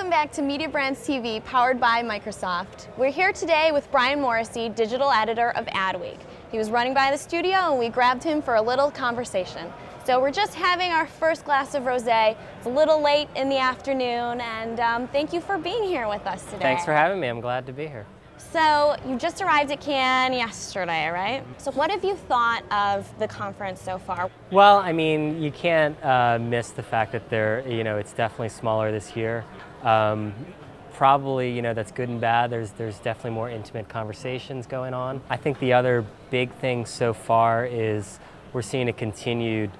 Welcome back to Media Brands TV, powered by Microsoft. We're here today with Brian Morrissey, digital editor of Adweek. He was running by the studio and we grabbed him for a little conversation. So we're just having our first glass of rosé. It's a little late in the afternoon, and thank you for being here with us today. Thanks for having me. I'm glad to be here. So you just arrived at Cannes yesterday, right? So what have you thought of the conference so far? Well, I mean, you can't miss the fact that it's definitely smaller this year. Probably, that's good and bad. There's definitely more intimate conversations going on. I think the other big thing so far is we're seeing a continued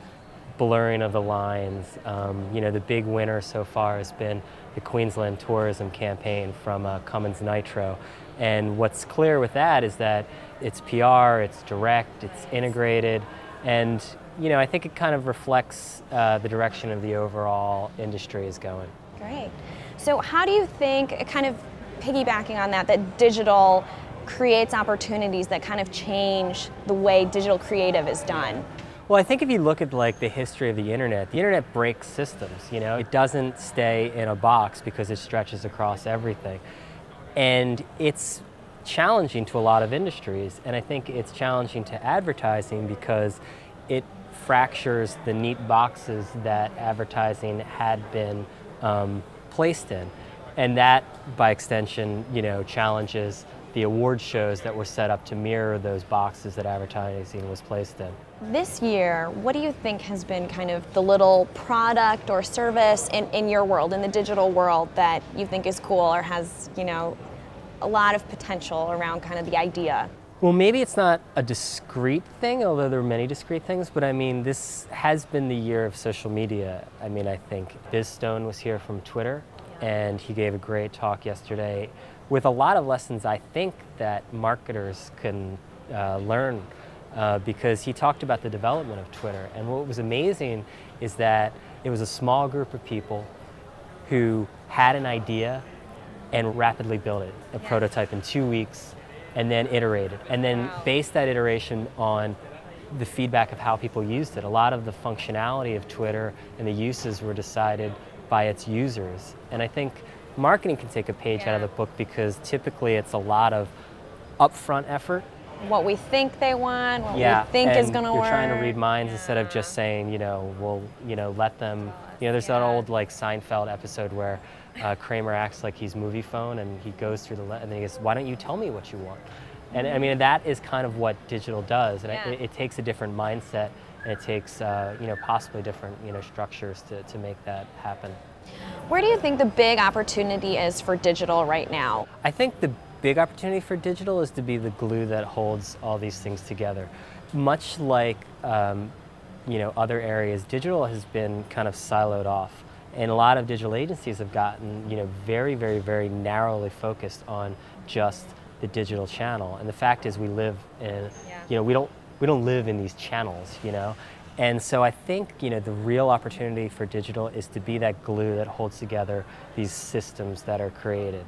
blurring of the lines. The big winner so far has been the Queensland tourism campaign from Cummins Nitro. And what's clear with that is that it's PR, it's direct, it's integrated, and I think it kind of reflects the direction of the overall industry is going. Great. So how do you think, kind of piggybacking on that digital creates opportunities that kind of change the way digital creative is done? Well, I think if you look at the history of the internet breaks systems. It doesn't stay in a box because it stretches across everything. And it's challenging to a lot of industries, and I think it's challenging to advertising because it fractures the neat boxes that advertising had been placed in. And that, by extension, challenges the award shows that were set up to mirror those boxes that advertising was placed in. This year, what do you think has been kind of the little product or service in your world, in the digital world, that you think is cool or has, a lot of potential around kind of the idea? Well, maybe it's not a discrete thing, although there are many discrete things, but I mean, this has been the year of social media. I mean, I think Biz Stone was here from Twitter, and he gave a great talk yesterday with a lot of lessons I think that marketers can learn because he talked about the development of Twitter. And what was amazing is that it was a small group of people who had an idea and rapidly built it, a prototype in 2 weeks, and then iterated, and then based that iteration on the feedback of how people used it. A lot of the functionality of Twitter and the uses were decided by its users. And I think marketing can take a page out of the book because typically it's a lot of upfront effort. What we think they want, what we think is going to work. You're trying to read minds instead of just saying, let them, there's that old Seinfeld episode where Kramer acts like he's movie phone and he goes through and then he goes, why don't you tell me what you want? And I mean, that is kind of what digital does. And it takes a different mindset, and it takes, possibly different, structures to make that happen. Where do you think the big opportunity is for digital right now? I think the big opportunity for digital is to be the glue that holds all these things together. Much like, other areas, digital has been kind of siloed off. And a lot of digital agencies have gotten, very, very, very narrowly focused on just the digital channel. And the fact is, we live in, we don't live in these channels, And so I think, the real opportunity for digital is to be that glue that holds together these systems that are created.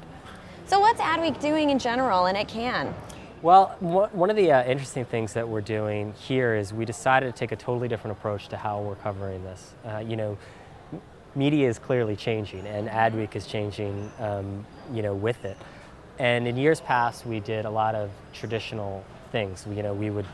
So what's Adweek doing in general and at Cannes? Well, one of the interesting things that we're doing here is we decided to take a totally different approach to how we're covering this. Media is clearly changing, and Adweek is changing, with it. And in years past, we did a lot of traditional things. We would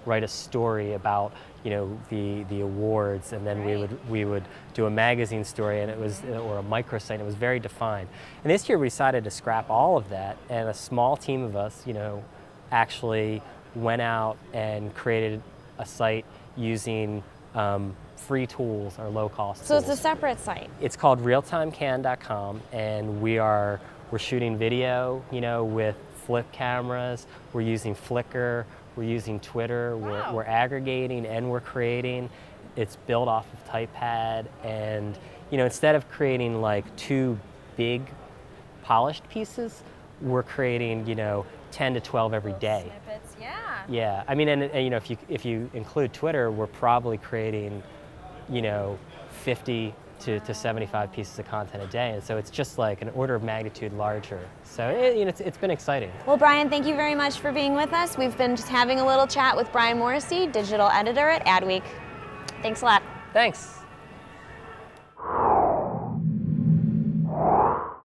write a story about, the awards, and then we would do a magazine story, and or a microsite. And it was very defined. And this year, we decided to scrap all of that, and a small team of us, actually went out and created a site using free tools or low-cost tools. So it's a separate site? It's called realtimecannes.com, and we're shooting video, with flip cameras. We're using Flickr. We're using Twitter. We're aggregating and we're creating. It's built off of TypePad, and instead of creating like 2 big polished pieces, we're creating 10 to 12 every day. Snippets, Yeah, I mean, and if you include Twitter, we're probably creating 50 to 75 pieces of content a day, and so it's just like an order of magnitude larger. So it's been exciting. Well, Brian, thank you very much for being with us. We've been just having a little chat with Brian Morrissey, digital editor at Adweek. Thanks a lot. Thanks.